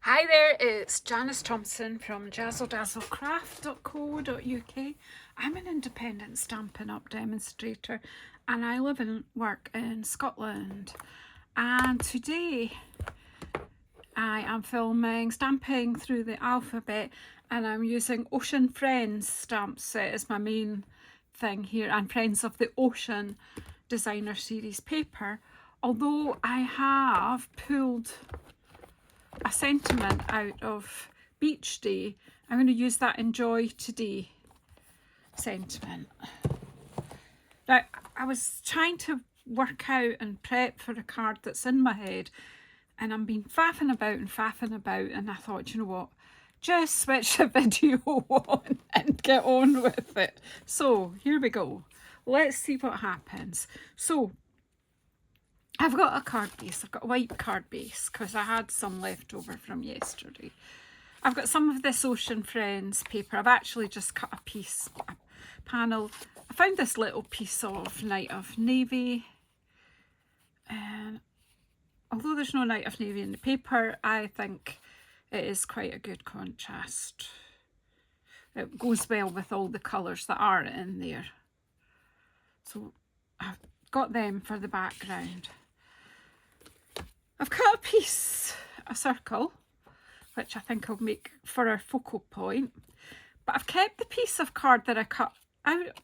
Hi there, it's Janice Thomson from JazzleDazzleCraft.co.uk. I'm an independent Stampin' Up demonstrator and I live and work in Scotland. And today I am filming Stamping Through the Alphabet and I'm using Ocean Friends stamp set as my main thing here, and Friends of the Ocean designer series paper. Although I have pulled a sentiment out of Beach Day, I'm going to use that Enjoy Today sentiment. Now, I was trying to work out and prep for a card that's in my head, and I've been faffing about, and I thought, you know what, just switch the video on and get on with it. So here we go. Let's see what happens. So I've got a card base. I've got a white card base because I had some left over from yesterday. I've got some of this Ocean Friends paper. I've actually just cut a piece, a panel. I found this little piece of Night of Navy. And although there's no Night of Navy in the paper, I think it is quite a good contrast. It goes well with all the colours that are in there. So I've got them for the background. I've cut a piece, a circle, which I think I'll make for our focal point, but I've kept the piece of card that I cut it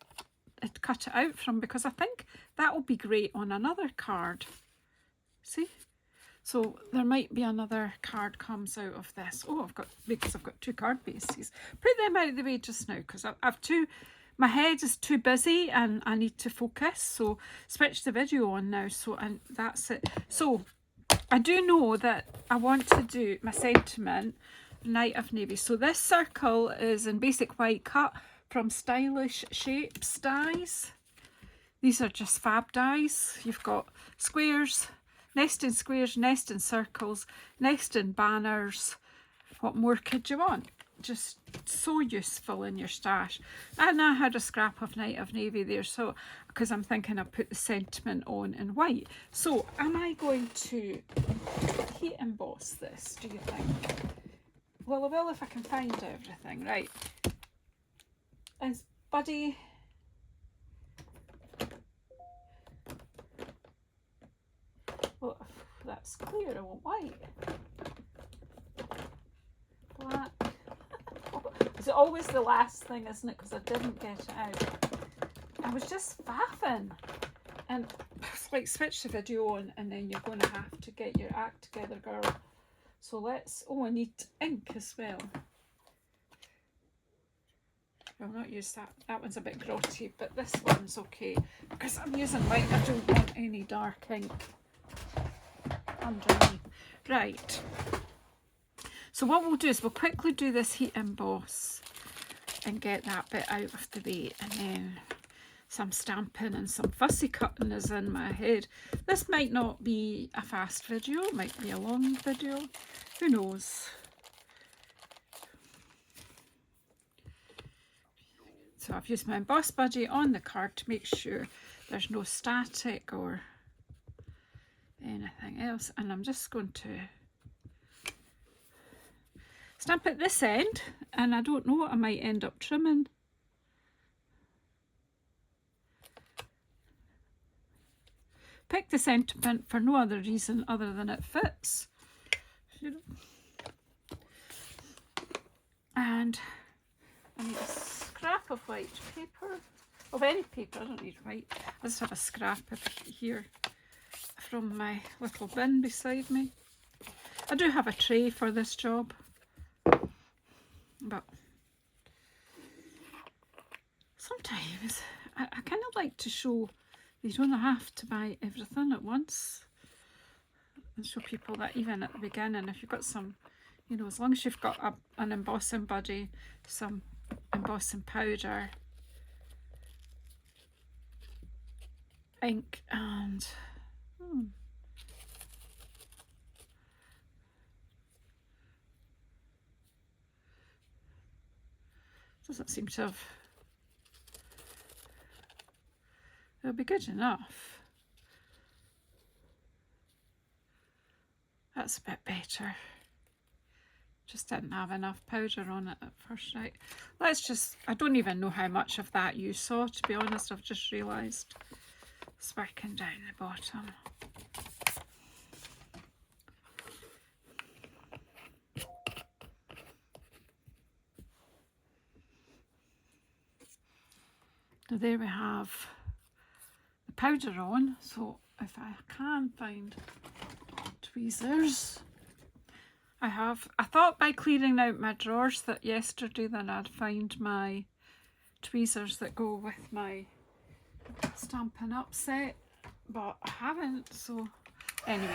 out from, because I think that will be great on another card. See? So there might be another card comes out of this. Oh, because I've got two card bases. Put them out of the way just now, because my head is too busy and I need to focus. So switch the video on now. So, and that's it. So I do know that I want to do my sentiment Night of Navy. So this circle is in basic white, cut from Stylish Shapes dies. These are just fab dies. You've got squares, nesting squares, nesting circles, nesting banners. What more could you want? Just so useful in your stash. And I had a scrap of Night of Navy there, so because I'm thinking I'll put the sentiment on in white. So am I going to heat emboss this, do you think? Well, I will if I can find everything. Right, is Buddy well, that's clear, I want white. Black. It's always the last thing, isn't it? Because I didn't get it out. I was just faffing. And it's like, switch the video on and then you're going to have to get your act together, girl. So let's, oh, I need ink as well. I'll not use that. That one's a bit grotty, but this one's okay. Because I'm using white, I don't want any dark ink underneath. Right. So what we'll do is we'll quickly do this heat emboss and get that bit out of the way, and then some stamping and some fussy cutting is in my head. This might not be a fast video, it might be a long video, who knows. So I've used my emboss budgie on the card to make sure there's no static or anything else, and I'm just going to stamp at this end, and I don't know what I might end up trimming. Pick the sentiment for no other reason other than it fits. And I need a scrap of white paper, of any paper, I don't need white. I just have a scrap of here from my little bin beside me. I do have a tray for this job, but sometimes I kind of like to show you don't have to buy everything at once, and show people that even at the beginning, if you've got some, you know, as long as you've got an embossing budgie, some embossing powder, ink, and doesn't seem to have, it'll be good enough. That's a bit better. Just didn't have enough powder on it at first. Right, let's just, I don't even know how much of that you saw, to be honest. I've just realised it's working down the bottom. So there we have the powder on. So if I can find tweezers, I thought by clearing out my drawers that yesterday that I'd find my tweezers that go with my Stampin' Up set, but I haven't, so anyway.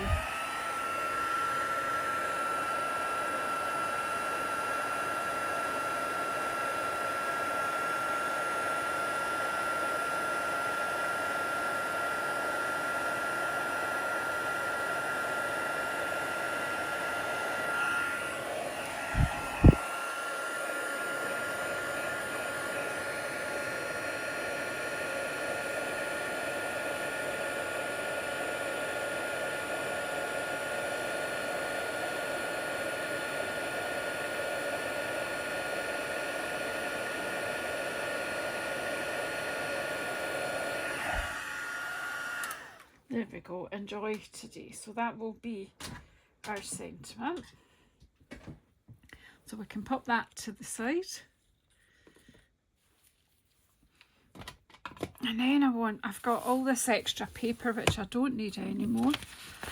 There we go, enjoy today. So that will be our sentiment. So we can pop that to the side. And then I've got all this extra paper which I don't need anymore,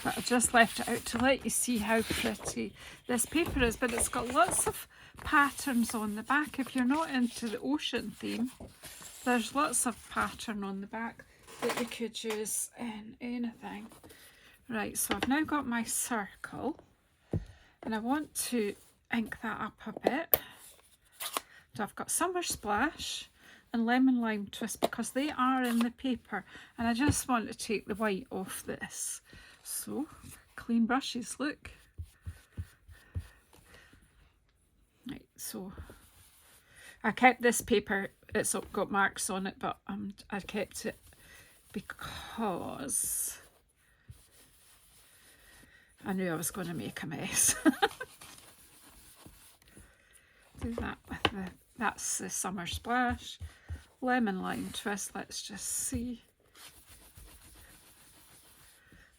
but I just left it out to let you see how pretty this paper is. But it's got lots of patterns on the back. If you're not into the ocean theme, there's lots of pattern on the back that you could use in anything. Right, so I've now got my circle and I want to ink that up a bit. So I've got Summer Splash and Lemon Lime Twist because they are in the paper, and I just want to take the white off this. So clean brushes, look. Right, so I kept this paper, it's got marks on it, but I kept it because I knew I was going to make a mess. Do that with that's the Summer Splash. Lemon Lime Twist, let's just see.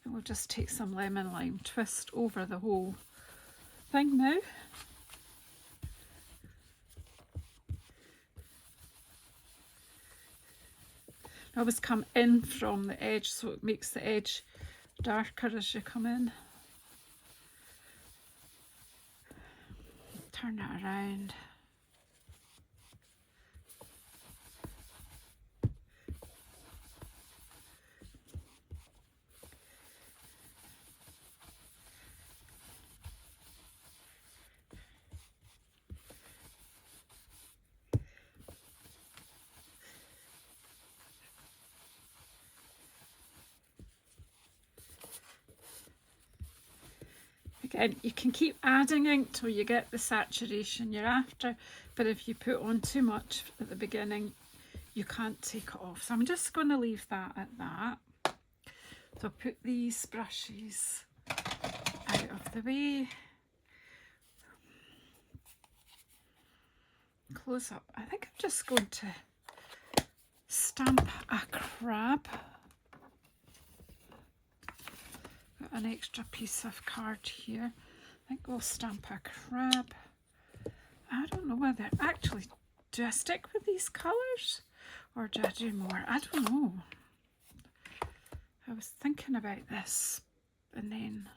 And we'll just take some Lemon Lime Twist over the whole thing now. I always come in from the edge, so it makes the edge darker as you come in. Turn it around. Again, you can keep adding ink till you get the saturation you're after, but if you put on too much at the beginning, you can't take it off. So I'm just going to leave that at that. So put these brushes out of the way. Close up. I think I'm just going to stamp a crab. An extra piece of card here. I think we'll stamp a crab. I don't know whether actually, do I stick with these colours or do I do more? I don't know. I was thinking about this and then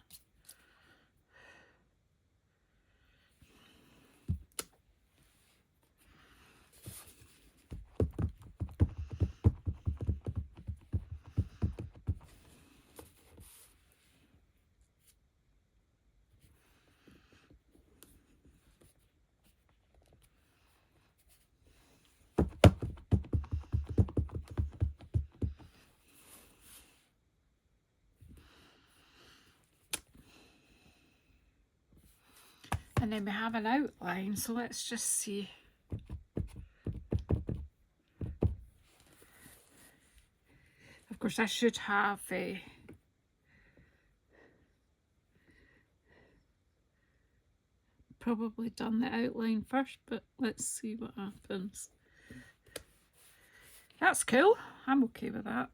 we have an outline, so let's just see. Of course I should have a probably done the outline first, but let's see what happens. That's cool. I'm okay with that.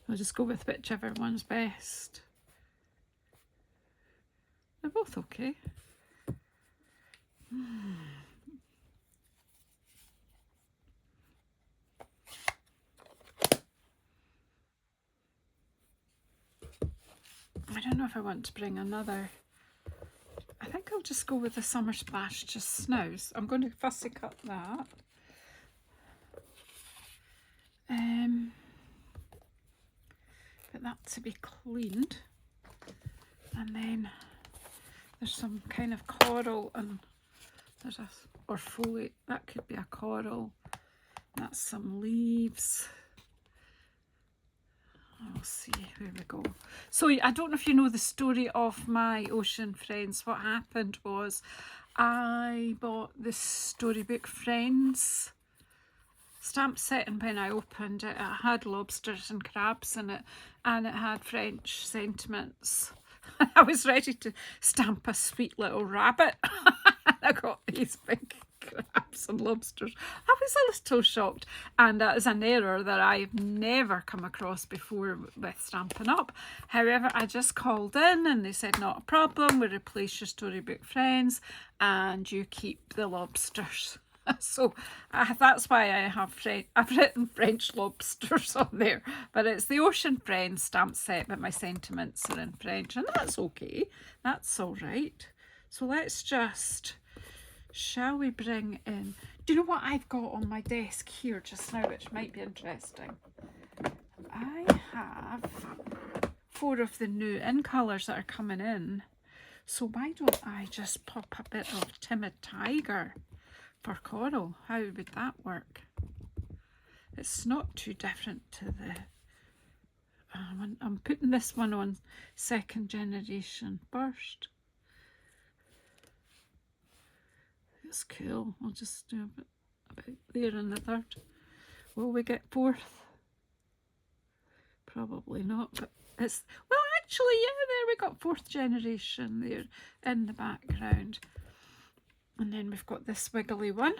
I'll just go with whichever one's best. They're both okay. I don't know if I want to bring another. I think I'll just go with the Summer Splash just now. So I'm going to fussy cut that. Get that to be cleaned. And then there's some kind of coral, and there's a, or foliage, that could be a coral. That's some leaves. We'll see, there we go. So I don't know if you know the story of my ocean friends. What happened was I bought this storybook Friends stamp set, and when I opened it, it had lobsters and crabs in it, and it had French sentiments. I was ready to stamp a sweet little rabbit. I got these big crabs and lobsters. I was a little shocked, and that is an error that I've never come across before with Stampin' Up. However, I just called in and they said not a problem, we'll replace your storybook Friends and you keep the lobsters. So that's why I've written French lobsters on there, but it's the Ocean Friends stamp set, but my sentiments are in French, and that's okay, that's all right. So let's just, shall we bring in, do you know what I've got on my desk here just now, which might be interesting? I have 4 of the new in colours that are coming in, so why don't I just pop a bit of Timid Tiger for coral? How would that work? It's not too different to the I'm putting this one on second generation first. It's cool. I'll just do a bit about there in the third. Will we get 4th? Probably not, but it's, well, actually, yeah, there we got 4th generation there in the background. And then we've got this wiggly one.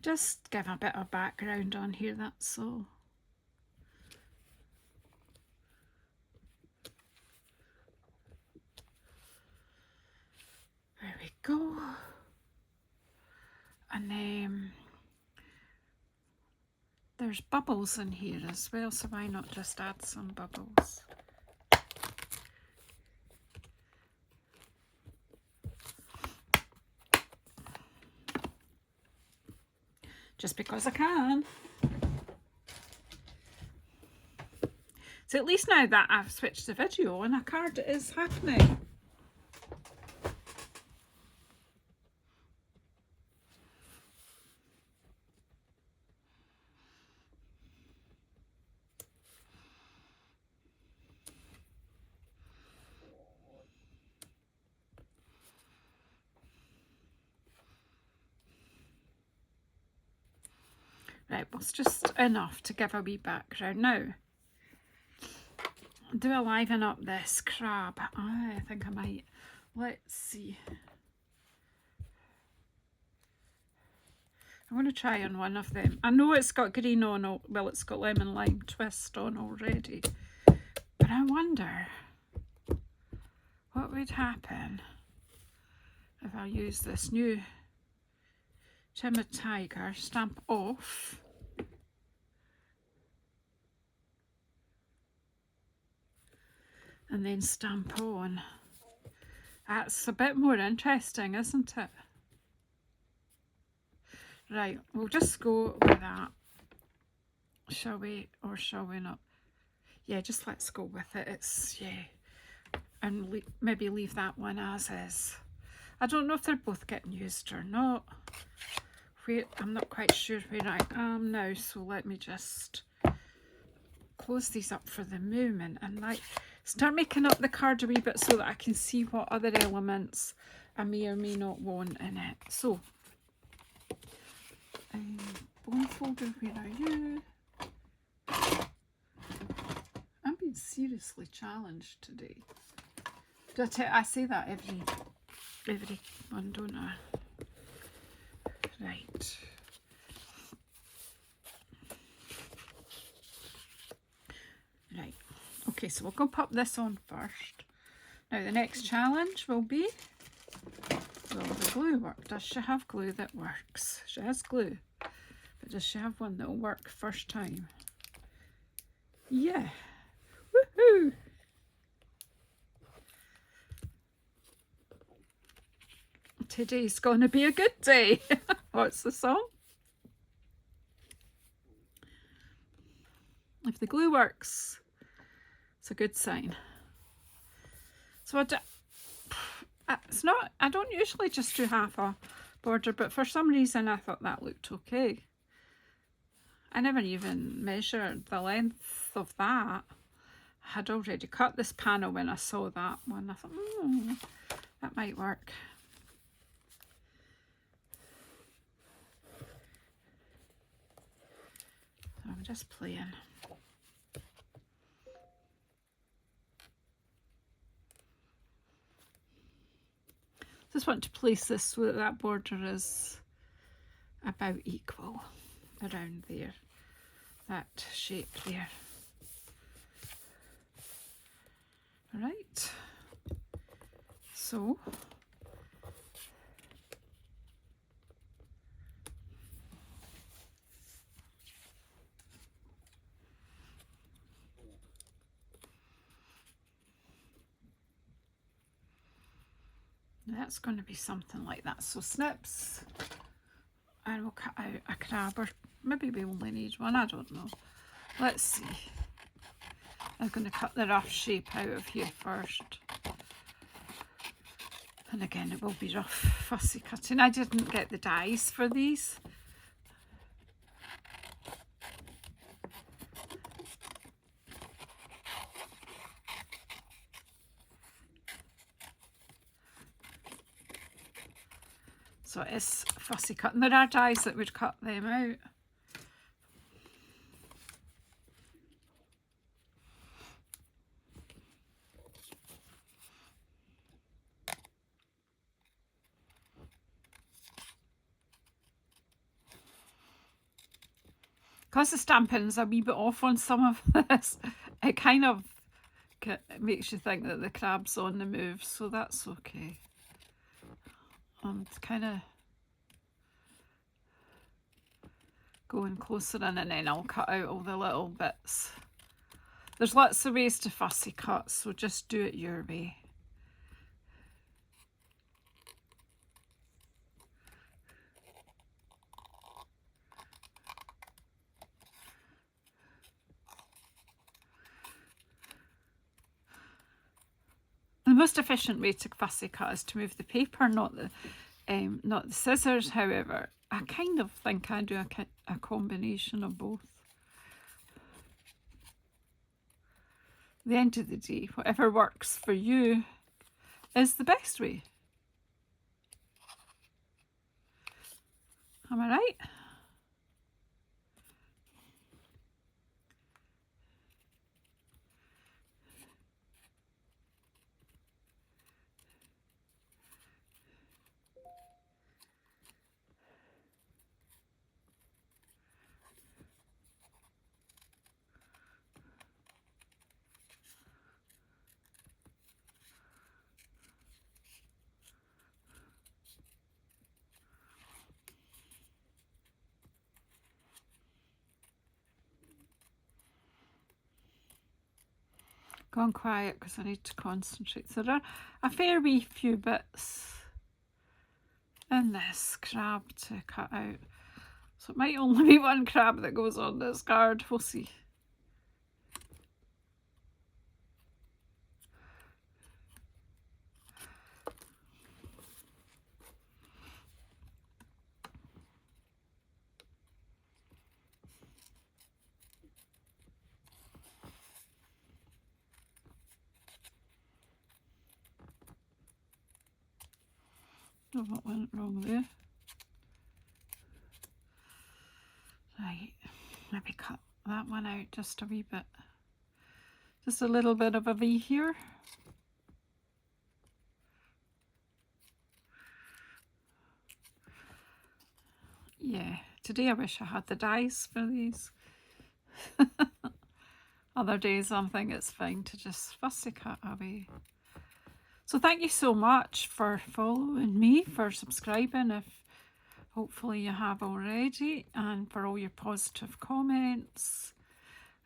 Just give a bit of background on here, that's all. There we go. And then there's bubbles in here as well, so why not just add some bubbles? Just because I can. So at least now that I've switched the video on, a card is happening. Right, well, it's just enough to give a wee background. Now, do I liven up this crab? I think I might. Let's see. I'm going to try on one of them. I know it's got green on, well, it's got lemon lime twist on already. But I wonder what would happen if I use this new Timid Tiger, stamp off. And then stamp on. That's a bit more interesting, isn't it? Right, we'll just go with that. Shall we, or shall we not? Yeah, just let's go with it. It's, yeah. and maybe leave that one as is. I don't know if they're both getting used or not. I'm not quite sure where I am now, so let me just close these up for the moment and like start making up the card a wee bit so that I can see what other elements I may or may not want in it. So, bone folder, where are you? I'm being seriously challenged today. I say that every one, don't I? Right. Right. Okay, so we'll go pop this on first. Now the next challenge will be, will the glue work? Does she have glue that works? She has glue, but does she have one that will work first time? Yeah. Woohoo! Today's gonna be a good day. What's the song? If the glue works, it's a good sign. So I don't usually just do half a border, but for some reason I thought that looked okay. I never even measured the length of that. I had already cut this panel when I saw that one. I thought, that might work. So I'm just playing. Just want to place this so that that border is about equal around there, that shape there. All right, so that's going to be something like that. So snips, and we'll cut out a crab, or maybe we only need one, I don't know. Let's see. I'm going to cut the rough shape out of here first. And again, it will be rough, fussy cutting. I didn't get the dies for these. So it is fussy cutting. There are dies that would cut them out. Because the stamping's a wee bit off on some of this, it kind of makes you think that the crab's on the move, so that's okay. I'm kind of going closer in, and then I'll cut out all the little bits. There's lots of ways to fussy cut, so just do it your way. The most efficient way to fussy cut is to move the paper, not the scissors. However, I kind of think I do a combination of both. At the end of the day, whatever works for you is the best way. Am I right? Gone quiet because I need to concentrate. So there are a fair wee few bits in this crab to cut out. So it might only be one crab that goes on this card. We'll see. Oh, what went wrong there? Right, maybe cut that one out just a wee bit. Just a little bit of a V here. Yeah, today I wish I had the dies for these. Other days I think it's fine to just fussy cut away. So thank you so much for following me, for subscribing if hopefully you have already, and for all your positive comments.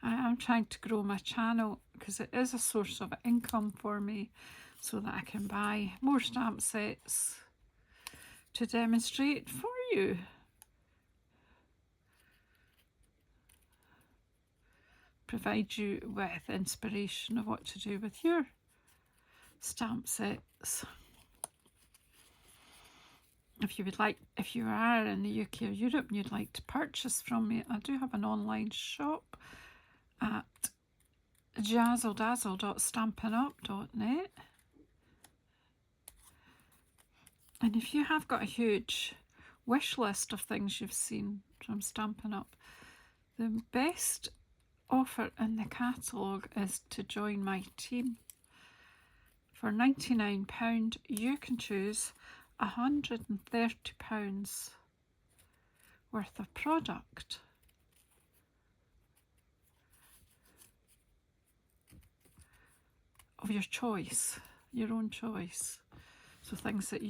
I am trying to grow my channel because it is a source of income for me so that I can buy more stamp sets to demonstrate for you. Provide you with inspiration of what to do with your stamp sets. If you would like, if you are in the UK or Europe and you'd like to purchase from me, I do have an online shop at JazzleDazzle.stampinup.net. And if you have got a huge wish list of things you've seen from Stampin' Up, the best offer in the catalogue is to join my team. For £99 you can choose £130 worth of product. Of your choice, your own choice. So things that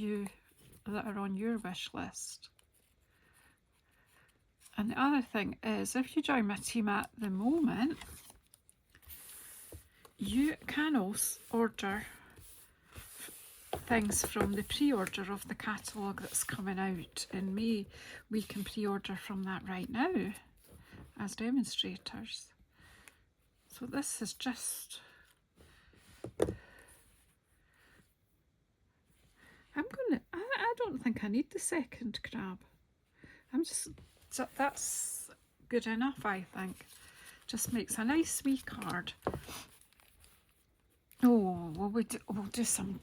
are on your wish list. And the other thing is, if you join my team at the moment, you can also order things from the pre-order of the catalogue that's coming out in May. We can pre-order from that right now as demonstrators. So this is just... I don't think I need the second crab. That's good enough, I think. Just makes a nice wee card. Oh, we'll do some...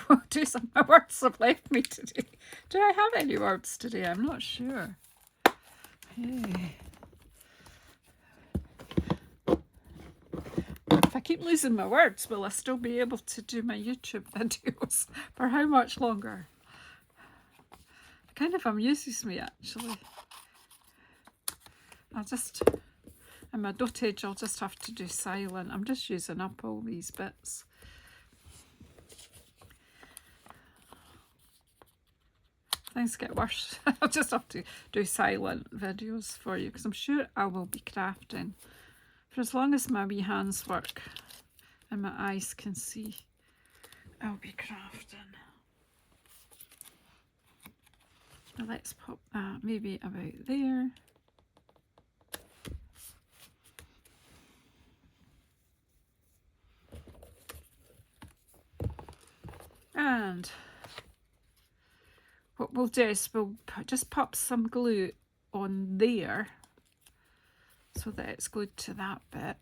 We'll do some words have left me today. Do I have any words today? I'm not sure. Hey. If I keep losing my words, will I still be able to do my YouTube videos? For how much longer? It kind of amuses me, actually. In my dotage, I'll just have to do silent. I'm just using up all these bits. Things get worse. I'll just have to do silent videos for you because I'm sure I will be crafting. For as long as my wee hands work and my eyes can see, I'll be crafting. Now let's pop that maybe about there. And what we'll do is we'll just pop some glue on there so that it's glued to that bit,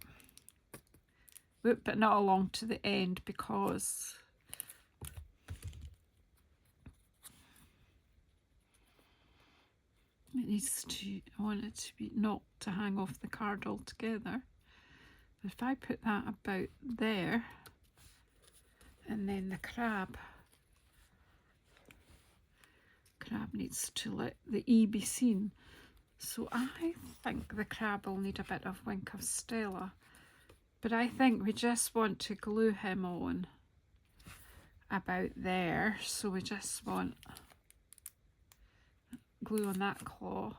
but not along to the end because I want it to be not to hang off the card altogether. But if I put that about there, and then the crab needs to let the E be seen. So I think the crab will need a bit of Wink of Stella, but I think we just want to glue him on about there. So we just want glue on that claw.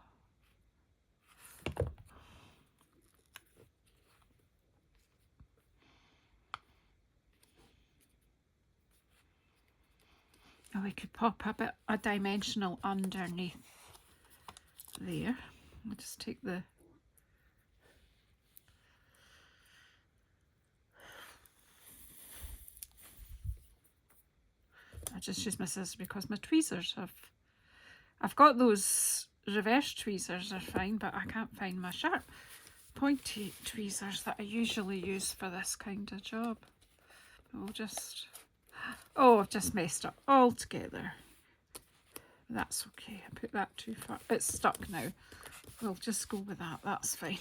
Or we could pop a dimensional underneath there. I'll just take the... I just use my scissors because my tweezers I've got those reverse tweezers are fine, but I can't find my sharp pointy tweezers that I usually use for this kind of job. I'll just, oh, I've just messed up altogether. That's okay. I put that too far. It's stuck now. We'll just go with that. That's fine.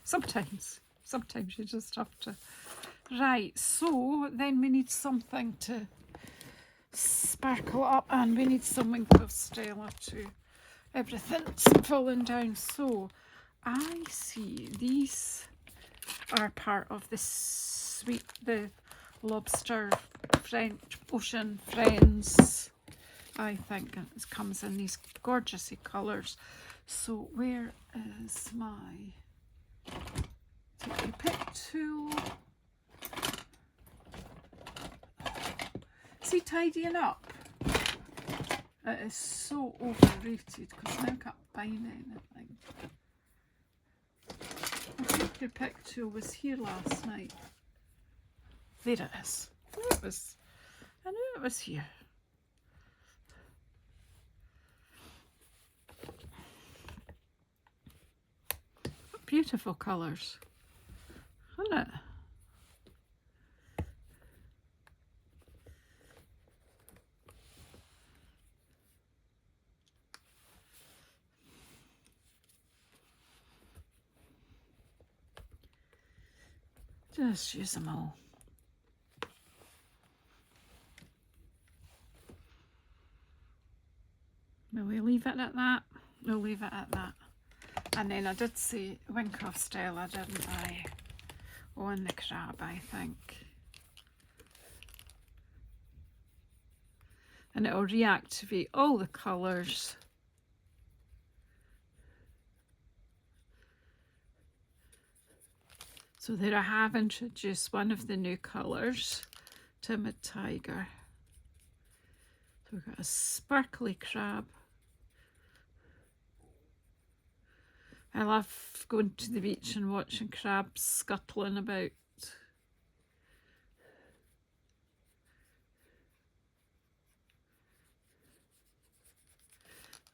Sometimes you just have to. Right, so then we need something to sparkle up, and we need something to Stella too. Everything's falling down. So I see these are part of the lobster French Ocean Friends. I think it comes in these gorgeous colours. So where is my take your pick tool? See, tidying up, it is so overrated because now I can't find anything. I think your pick tool was here last night. There it is. I knew it was here. Beautiful colours, isn't it? Just use them all. Will we leave it at that? We'll leave it at that. And then I did say wink off Stella, didn't I? On the crab, I think. And it'll reactivate all the colours. So there I have introduced one of the new colours, Timid Tiger. So we've got a sparkly crab. I love going to the beach and watching crabs scuttling about.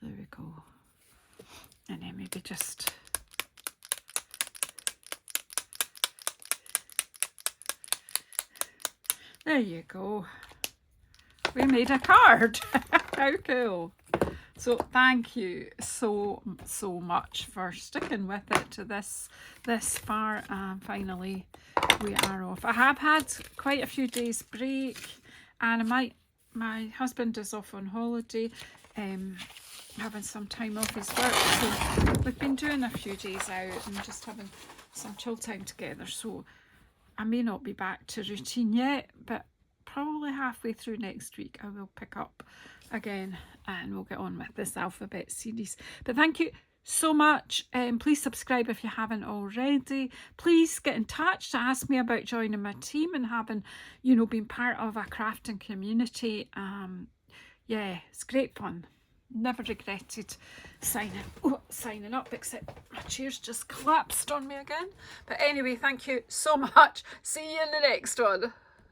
There we go. And then maybe just there you go. We made a card. How cool. So thank you so much for sticking with it to this far. Finally we are off. I have had quite a few days break, and my husband is off on holiday, having some time off his work, so we've been doing a few days out and just having some chill time together. So I may not be back to routine yet, but probably halfway through next week I will pick up again and we'll get on with this alphabet series. But thank you so much. Please subscribe if you haven't already. Please get in touch to ask me about joining my team and having, you know, been part of a crafting community. Yeah, it's great fun. Never regretted signing up, except my chair's just collapsed on me again. But anyway, thank you so much. See you in the next one.